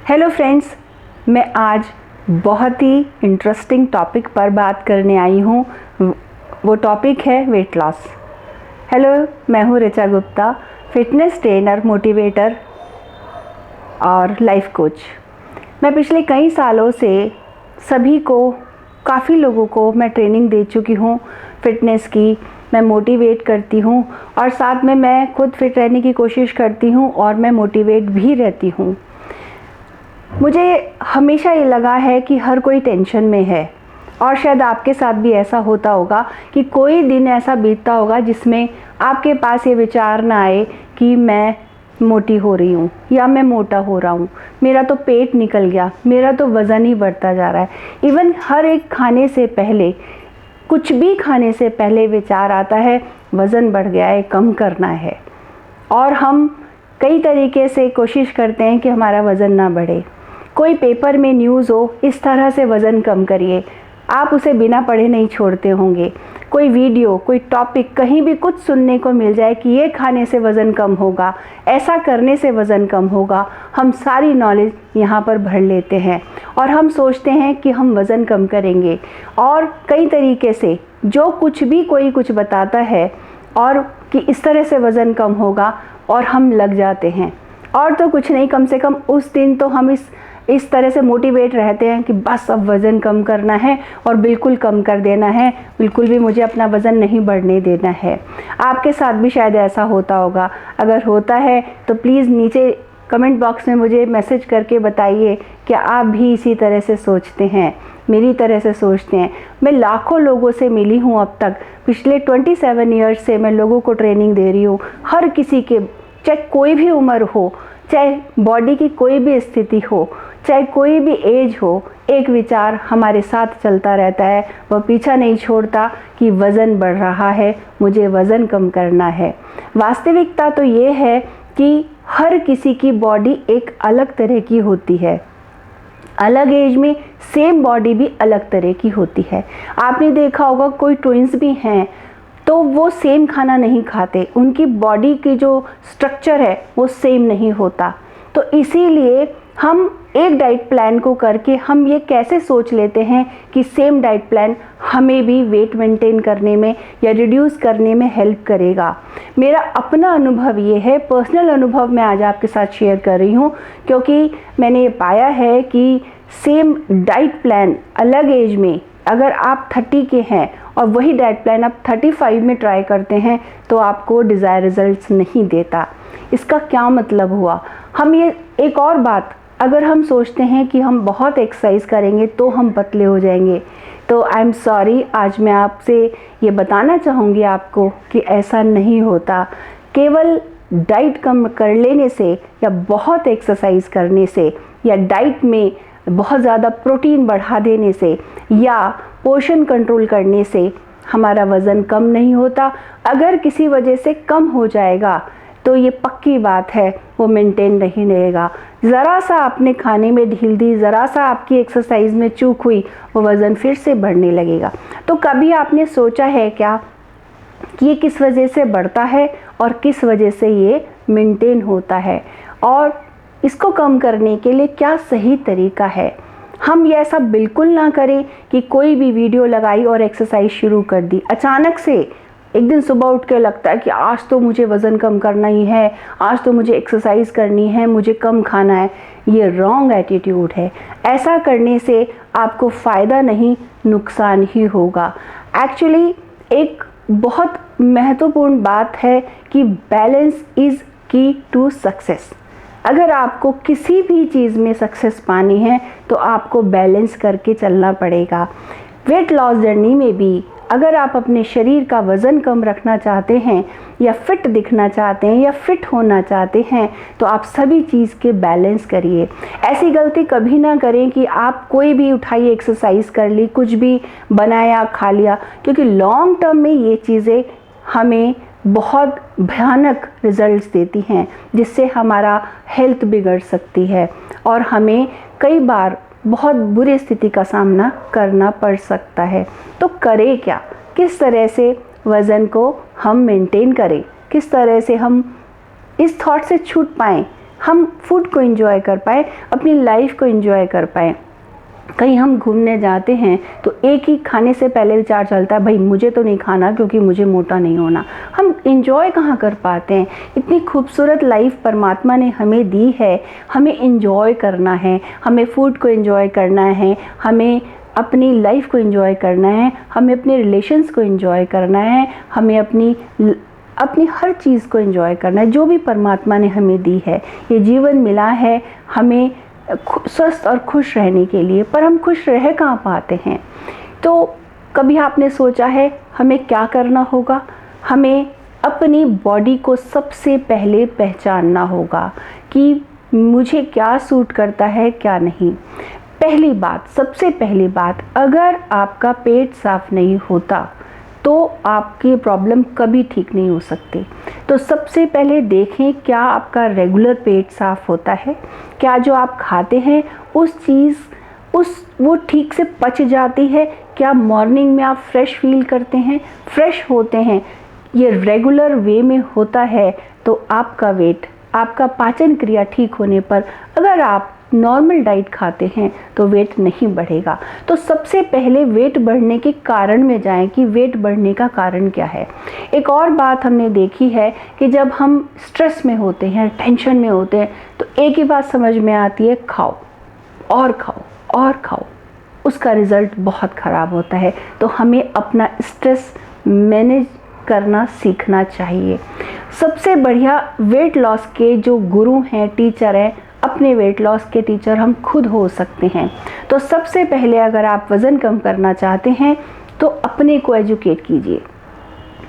Hello friends, मैं आज बहुत ही इंटरेस्टिंग टॉपिक पर बात करने आई हूँ। वो टॉपिक है वेट लॉस। हेलो, मैं हूँ Richa Gupta, fitness trainer, motivator और लाइफ कोच। मैं पिछले कई सालों से सभी को, काफ़ी लोगों को मैं ट्रेनिंग दे चुकी हूँ फिटनेस की। मैं मोटिवेट करती हूँ और साथ में मैं खुद फिट रहने की कोशिश करती हूँ और मैं मोटिवेट भी रहती हूँ। मुझे हमेशा ये लगा है कि हर कोई टेंशन में है और शायद आपके साथ भी ऐसा होता होगा कि कोई दिन ऐसा बीतता होगा जिसमें आपके पास ये विचार ना आए कि मैं मोटी हो रही हूँ या मैं मोटा हो रहा हूँ, मेरा तो पेट निकल गया, मेरा तो वज़न ही बढ़ता जा रहा है। इवन हर एक खाने से पहले, कुछ भी खाने से पहले विचार आता है वज़न बढ़ गया है, कम करना है। और हम कई तरीके से कोशिश करते हैं कि हमारा वज़न ना बढ़े। कोई पेपर में न्यूज़ हो, इस तरह से वज़न कम करिए, आप उसे बिना पढ़े नहीं छोड़ते होंगे। कोई वीडियो, कोई टॉपिक, कहीं भी कुछ सुनने को मिल जाए कि ये खाने से वज़न कम होगा, ऐसा करने से वज़न कम होगा, हम सारी नॉलेज यहाँ पर भर लेते हैं और हम सोचते हैं कि हम वज़न कम करेंगे। और कई तरीके से जो कुछ भी कोई कुछ बताता है और कि इस तरह से वज़न कम होगा, और हम लग जाते हैं। और तो कुछ नहीं, कम से कम उस दिन तो हम इस तरह से मोटिवेट रहते हैं कि बस अब वज़न कम करना है और बिल्कुल कम कर देना है, बिल्कुल भी मुझे अपना वज़न नहीं बढ़ने देना है। आपके साथ भी शायद ऐसा होता होगा। अगर होता है तो प्लीज़ नीचे कमेंट बॉक्स में मुझे मैसेज करके बताइए कि आप भी इसी तरह से सोचते हैं, मेरी तरह से सोचते हैं। मैं लाखों लोगों से मिली हूँ अब तक, पिछले 27 ईयर्स से मैं लोगों को ट्रेनिंग दे रही हूँ। हर किसी के, चाहे कोई भी उम्र हो, चाहे बॉडी की कोई भी स्थिति हो, चाहे कोई भी एज हो, एक विचार हमारे साथ चलता रहता है, वह पीछा नहीं छोड़ता कि वज़न बढ़ रहा है, मुझे वज़न कम करना है। वास्तविकता तो ये है कि हर किसी की बॉडी एक अलग तरह की होती है। अलग एज में सेम बॉडी भी अलग तरह की होती है। आपने देखा होगा कोई ट्विंस भी हैं तो वो सेम खाना नहीं खाते, उनकी बॉडी की जो स्ट्रक्चर है वो सेम नहीं होता। तो इसीलिए हम एक डाइट प्लान को करके हम ये कैसे सोच लेते हैं कि सेम डाइट प्लान हमें भी वेट मेंटेन करने में या रिड्यूस करने में हेल्प करेगा। मेरा अपना अनुभव ये है, पर्सनल अनुभव मैं आज आपके साथ शेयर कर रही हूँ, क्योंकि मैंने ये पाया है कि सेम डाइट प्लान अलग एज में, अगर आप 30 के हैं और वही डाइट प्लान आप 35 में ट्राई करते हैं तो आपको डिज़ायर रिजल्ट्स नहीं देता। इसका क्या मतलब हुआ? हम ये एक और बात, अगर हम सोचते हैं कि हम बहुत एक्सरसाइज करेंगे तो हम पतले हो जाएंगे, तो आई एम सॉरी, आज मैं आपसे ये बताना चाहूँगी आपको कि ऐसा नहीं होता। केवल डाइट कम कर लेने से या बहुत एक्सरसाइज करने से या डाइट में बहुत ज़्यादा प्रोटीन बढ़ा देने से या पोर्शन कंट्रोल करने से हमारा वज़न कम नहीं होता। अगर किसी वजह से कम हो जाएगा तो ये पक्की बात है वो मेंटेन नहीं रहेगा। ज़रा सा आपने खाने में ढील दी, ज़रा सा आपकी एक्सरसाइज में चूक हुई, वो वज़न फिर से बढ़ने लगेगा। तो कभी आपने सोचा है क्या कि ये किस वजह से बढ़ता है और किस वजह से ये मेंटेन होता है, और इसको कम करने के लिए क्या सही तरीका है? हम ये ऐसा बिल्कुल ना करें कि कोई भी वीडियो लगाई और एक्सरसाइज शुरू कर दी। अचानक से एक दिन सुबह उठ के लगता है कि आज तो मुझे वज़न कम करना ही है, आज तो मुझे एक्सरसाइज करनी है, मुझे कम खाना है। ये रॉन्ग एटीट्यूड है। ऐसा करने से आपको फ़ायदा नहीं, नुकसान ही होगा। एक्चुअली एक बहुत महत्वपूर्ण बात है कि बैलेंस इज़ की टू सक्सेस। अगर आपको किसी भी चीज़ में सक्सेस पानी है तो आपको बैलेंस करके चलना पड़ेगा। वेट लॉस जर्नी में भी अगर आप अपने शरीर का वज़न कम रखना चाहते हैं या फिट दिखना चाहते हैं या फिट होना चाहते हैं तो आप सभी चीज़ के बैलेंस करिए। ऐसी गलती कभी ना करें कि आप कोई भी उठाई एक्सरसाइज कर ली, कुछ भी बनाया खा लिया, क्योंकि लॉन्ग टर्म में ये चीज़ें हमें बहुत भयानक रिजल्ट्स देती हैं, जिससे हमारा हेल्थ बिगड़ सकती है और हमें कई बार बहुत बुरी स्थिति का सामना करना पड़ सकता है। तो करें क्या? किस तरह से वज़न को हम मेंटेन करें? किस तरह से हम इस थॉट से छूट पाएँ हम फूड को एंजॉय कर पाएँ, अपनी लाइफ को एंजॉय कर पाएँ। कहीं हम घूमने जाते हैं तो एक ही खाने से पहले विचार चलता है, भाई मुझे तो नहीं खाना क्योंकि मुझे मोटा नहीं होना। हम एंजॉय कहाँ कर पाते हैं? इतनी खूबसूरत लाइफ परमात्मा ने हमें दी है, हमें एंजॉय करना है, हमें फूड को एंजॉय करना है, हमें अपनी लाइफ को एंजॉय करना है, हमें अपने रिलेशंस को एंजॉय करना है, हमें अपनी हर चीज़ को एंजॉय करना है जो भी परमात्मा ने हमें दी है। ये जीवन मिला है हमें स्वस्थ और खुश रहने के लिए, पर हम खुश रह कहाँ पाते हैं? तो कभी आपने सोचा है हमें क्या करना होगा? हमें अपनी बॉडी को सबसे पहले पहचानना होगा कि मुझे क्या सूट करता है, क्या नहीं। पहली बात, सबसे पहली बात, अगर आपका पेट साफ नहीं होता तो आपकी प्रॉब्लम कभी ठीक नहीं हो सकती। तो सबसे पहले देखें क्या आपका रेगुलर पेट साफ़ होता है, क्या जो आप खाते हैं वो ठीक से पच जाती है, क्या मॉर्निंग में आप फ्रेश फील करते हैं, फ्रेश होते हैं, ये रेगुलर वे में होता है तो आपका वेट, आपका पाचन क्रिया ठीक होने पर अगर आप नॉर्मल डाइट खाते हैं तो वेट नहीं बढ़ेगा। तो सबसे पहले वेट बढ़ने के कारण में जाएं कि वेट बढ़ने का कारण क्या है। एक और बात हमने देखी है कि जब हम स्ट्रेस में होते हैं, टेंशन में होते हैं, तो एक ही बात समझ में आती है, खाओ और खाओ और खाओ, उसका रिज़ल्ट बहुत ख़राब होता है। तो हमें अपना स्ट्रेस मैनेज करना सीखना चाहिए। सबसे बढ़िया वेट लॉस के जो गुरु हैं, टीचर हैं, अपने वेट लॉस के टीचर हम खुद हो सकते हैं। तो सबसे पहले अगर आप वज़न कम करना चाहते हैं तो अपने को एजुकेट कीजिए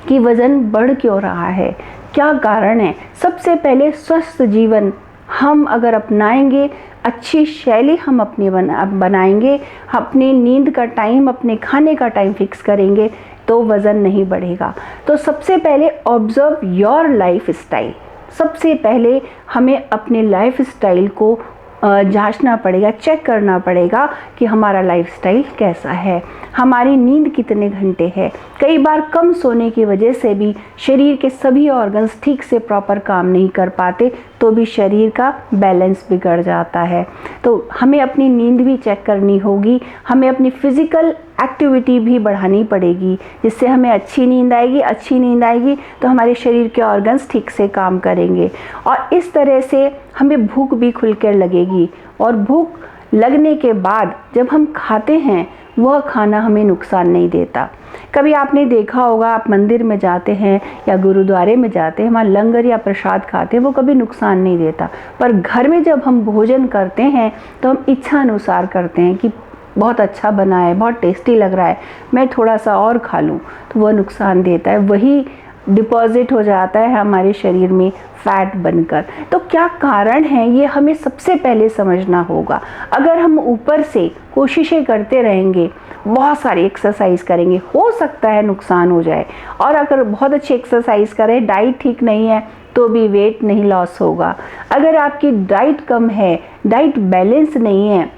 कि वज़न बढ़ क्यों रहा है, क्या कारण है। सबसे पहले स्वस्थ जीवन हम अगर अपनाएंगे, अच्छी शैली हम अपनी बनाएंगे, अपनी नींद का टाइम, अपने खाने का टाइम फिक्स करेंगे तो वज़न नहीं बढ़ेगा। तो सबसे पहले ऑब्जर्व योर लाइफ स्टाइल। सबसे पहले हमें अपने लाइफ स्टाइल को जांचना पड़ेगा, चेक करना पड़ेगा कि हमारा लाइफस्टाइल कैसा है, हमारी नींद कितने घंटे है। कई बार कम सोने की वजह से भी शरीर के सभी ऑर्गन्स ठीक से प्रॉपर काम नहीं कर पाते, तो भी शरीर का बैलेंस बिगड़ जाता है। तो हमें अपनी नींद भी चेक करनी होगी, हमें अपनी फिज़िकल एक्टिविटी भी बढ़ानी पड़ेगी, जिससे हमें अच्छी नींद आएगी। अच्छी नींद आएगी तो हमारे शरीर के ऑर्गन्स ठीक से काम करेंगे और इस तरह से हमें भूख भी खुलकर लगेगी। और भूख लगने के बाद जब हम खाते हैं वह खाना हमें नुकसान नहीं देता। कभी आपने देखा होगा, आप मंदिर में जाते हैं या गुरुद्वारे में जाते हैं, वहाँ लंगर या प्रसाद खाते हैं, वो कभी नुकसान नहीं देता। पर घर में जब हम भोजन करते हैं तो हम इच्छा अनुसार करते हैं कि बहुत अच्छा बना है, बहुत टेस्टी लग रहा है, मैं थोड़ा सा और खा लूँ, तो वह नुकसान देता है। वही डिपॉजिट हो जाता है हमारे शरीर में फैट बनकर। तो क्या कारण है ये हमें सबसे पहले समझना होगा। अगर हम ऊपर से कोशिशें करते रहेंगे, बहुत सारी एक्सरसाइज करेंगे, हो सकता है नुकसान हो जाए। और अगर बहुत अच्छी एक्सरसाइज करें, डाइट ठीक नहीं है तो भी वेट नहीं लॉस होगा। अगर आपकी डाइट कम है, डाइट बैलेंस नहीं है,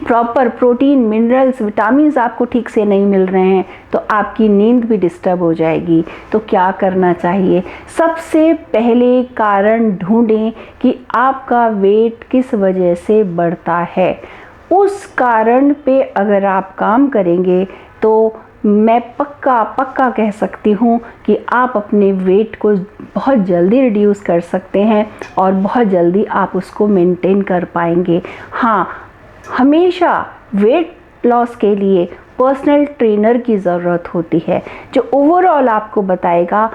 प्रॉपर प्रोटीन, मिनरल्स, विटामिन्स आपको ठीक से नहीं मिल रहे हैं, तो आपकी नींद भी डिस्टर्ब हो जाएगी। तो क्या करना चाहिए? सबसे पहले कारण ढूंढें कि आपका वेट किस वजह से बढ़ता है। उस कारण पे अगर आप काम करेंगे तो मैं पक्का कह सकती हूँ कि आप अपने वेट को बहुत जल्दी रिड्यूस कर सकते हैं और बहुत जल्दी आप उसको मेंटेन कर पाएंगे। हाँ, हमेशा वेट लॉस के लिए पर्सनल ट्रेनर की ज़रूरत होती है, जो ओवरऑल आपको बताएगा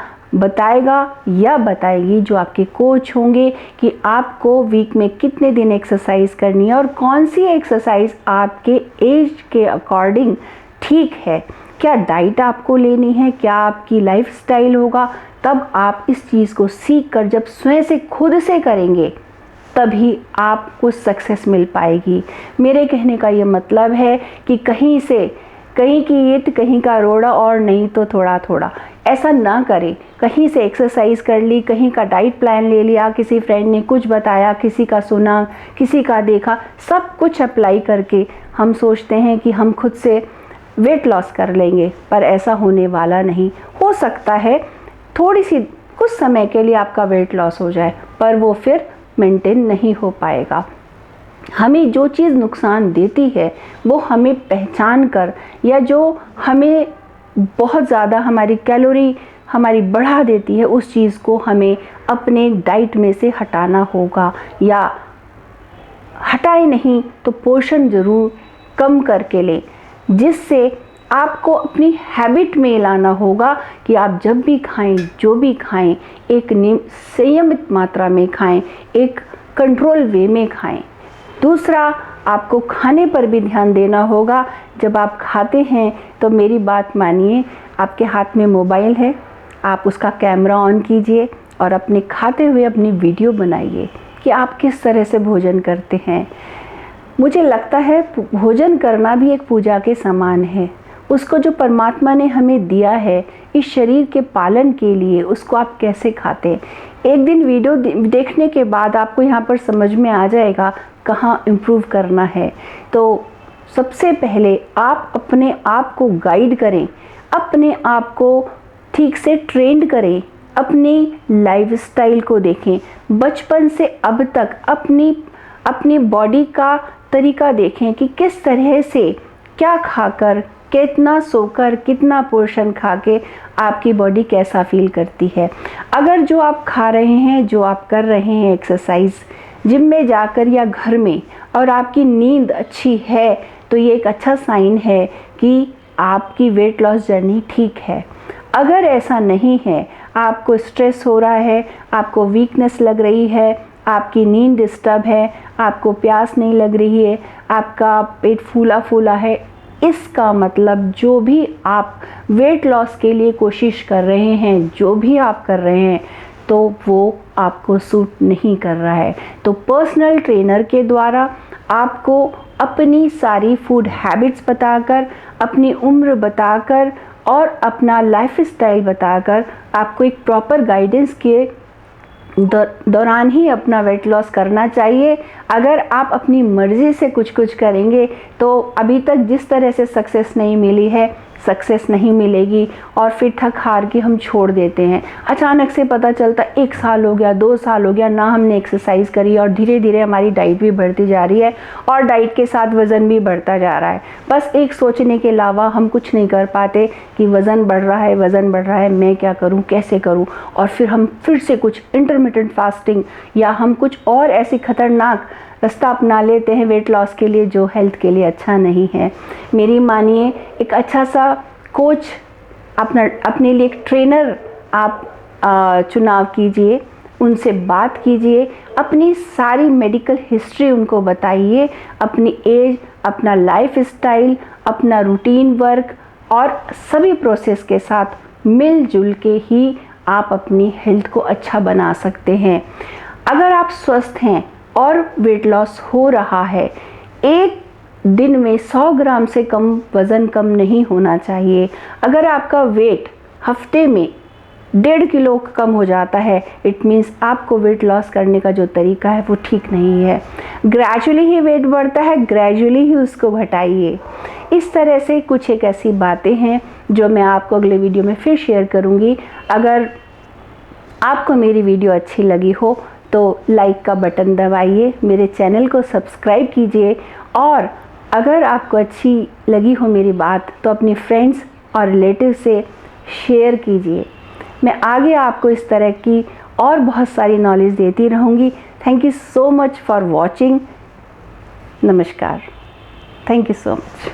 या बताएगी, जो आपके कोच होंगे कि आपको वीक में कितने दिन एक्सरसाइज करनी है और कौन सी एक्सरसाइज आपके एज के अकॉर्डिंग ठीक है, क्या डाइट आपको लेनी है, क्या आपकी लाइफस्टाइल होगा। तब आप इस चीज़ को सीख कर जब स्वयं से खुद से करेंगे तभी आपको सक्सेस मिल पाएगी। मेरे कहने का ये मतलब है कि कहीं की ईंट कहीं का रोड़ा और नहीं तो थोड़ा थोड़ा, ऐसा ना करें। कहीं से एक्सरसाइज कर ली, कहीं का डाइट प्लान ले लिया, किसी फ्रेंड ने कुछ बताया, किसी का सुना, किसी का देखा, सब कुछ अप्लाई करके हम सोचते हैं कि हम खुद से वेट लॉस कर लेंगे, पर ऐसा होने वाला नहीं। हो सकता है थोड़ी सी कुछ समय के लिए आपका वेट लॉस हो जाए, पर वो फिर मेंटेन नहीं हो पाएगा। हमें जो चीज़ नुकसान देती है वो हमें पहचान कर, या जो हमें बहुत ज़्यादा हमारी कैलोरी हमारी बढ़ा देती है, उस चीज़ को हमें अपने डाइट में से हटाना होगा, या हटाए नहीं तो पोर्शन ज़रूर कम करके लें, जिससे आपको अपनी हैबिट में लाना होगा कि आप जब भी खाएं, जो भी खाएं, एक संयमित मात्रा में खाएं, एक कंट्रोल वे में खाएं। दूसरा, आपको खाने पर भी ध्यान देना होगा। जब आप खाते हैं तो मेरी बात मानिए, आपके हाथ में मोबाइल है, आप उसका कैमरा ऑन कीजिए और अपने खाते हुए अपनी वीडियो बनाइए कि आप किस तरह से भोजन करते हैं। मुझे लगता है भोजन करना भी एक पूजा के समान है। उसको जो परमात्मा ने हमें दिया है इस शरीर के पालन के लिए, उसको आप कैसे खाते हैं। एक दिन वीडियो देखने के बाद आपको यहाँ पर समझ में आ जाएगा कहाँ इम्प्रूव करना है। तो सबसे पहले आप अपने आप को गाइड करें, अपने आप को ठीक से ट्रेंड करें, अपनी लाइफस्टाइल को देखें, बचपन से अब तक अपनी बॉडी का तरीका देखें कि किस तरह से क्या खाकर, कितना सोकर, कितना पोर्शन खा के आपकी बॉडी कैसा फील करती है। अगर जो आप खा रहे हैं, जो आप कर रहे हैं एक्सरसाइज जिम में जाकर या घर में, और आपकी नींद अच्छी है, तो ये एक अच्छा साइन है कि आपकी वेट लॉस जर्नी ठीक है। अगर ऐसा नहीं है, आपको स्ट्रेस हो रहा है, आपको वीकनेस लग रही है, आपकी नींद डिस्टर्ब है, आपको प्यास नहीं लग रही है, आपका पेट फूला फूला है, इसका मतलब जो भी आप वेट लॉस के लिए कोशिश कर रहे हैं, जो भी आप कर रहे हैं, तो वो आपको सूट नहीं कर रहा है। तो पर्सनल ट्रेनर के द्वारा आपको अपनी सारी फूड हैबिट्स बताकर, अपनी उम्र बताकर और अपना लाइफस्टाइल बताकर आपको एक प्रॉपर गाइडेंस के दौरान ही अपना वेट लॉस करना चाहिए। अगर आप अपनी मर्ज़ी से कुछ करेंगे तो अभी तक जिस तरह से सक्सेस नहीं मिली है, सक्सेस नहीं मिलेगी, और फिर थक हार के हम छोड़ देते हैं। अचानक से पता चलता 1 साल हो गया, 2 साल हो गया, ना हमने एक्सरसाइज करी, और धीरे धीरे हमारी डाइट भी बढ़ती जा रही है और डाइट के साथ वज़न भी बढ़ता जा रहा है। बस एक सोचने के अलावा हम कुछ नहीं कर पाते कि वज़न बढ़ रहा है, वज़न बढ़ रहा है, मैं क्या करूं, कैसे करूं, और फिर हम फिर से कुछ इंटरमिटेंट फास्टिंग या हम कुछ और ऐसी खतरनाक रास्ता अपना लेते हैं वेट लॉस के लिए, जो हेल्थ के लिए अच्छा नहीं है। मेरी मानिए, एक अच्छा सा कोच, अपने लिए एक ट्रेनर आप चुनाव कीजिए, उनसे बात कीजिए, अपनी सारी मेडिकल हिस्ट्री उनको बताइए, अपनी एज, अपना लाइफस्टाइल, अपना रूटीन वर्क और सभी प्रोसेस के साथ मिलजुल के ही आप अपनी हेल्थ को अच्छा बना सकते हैं। अगर आप स्वस्थ हैं और वेट लॉस हो रहा है, एक दिन में 100 ग्राम से कम वज़न कम नहीं होना चाहिए। अगर आपका वेट हफ्ते में 1.5 किलो कम हो जाता है, इट मीन्स आपको वेट लॉस करने का जो तरीका है वो ठीक नहीं है। ग्रेजुअली ही वेट बढ़ता है, ग्रेजुअली ही उसको घटाइए। इस तरह से कुछ एक ऐसी बातें हैं जो मैं आपको अगले वीडियो में फिर शेयर करूँगी। अगर आपको मेरी वीडियो अच्छी लगी हो तो लाइक का बटन दबाइए, मेरे चैनल को सब्सक्राइब कीजिए, और अगर आपको अच्छी लगी हो मेरी बात तो अपनी फ्रेंड्स और रिलेटिव से शेयर कीजिए। मैं आगे आपको इस तरह की और बहुत सारी नॉलेज देती रहूँगी। Thank you so much for watching. नमस्कार। Thank you so much.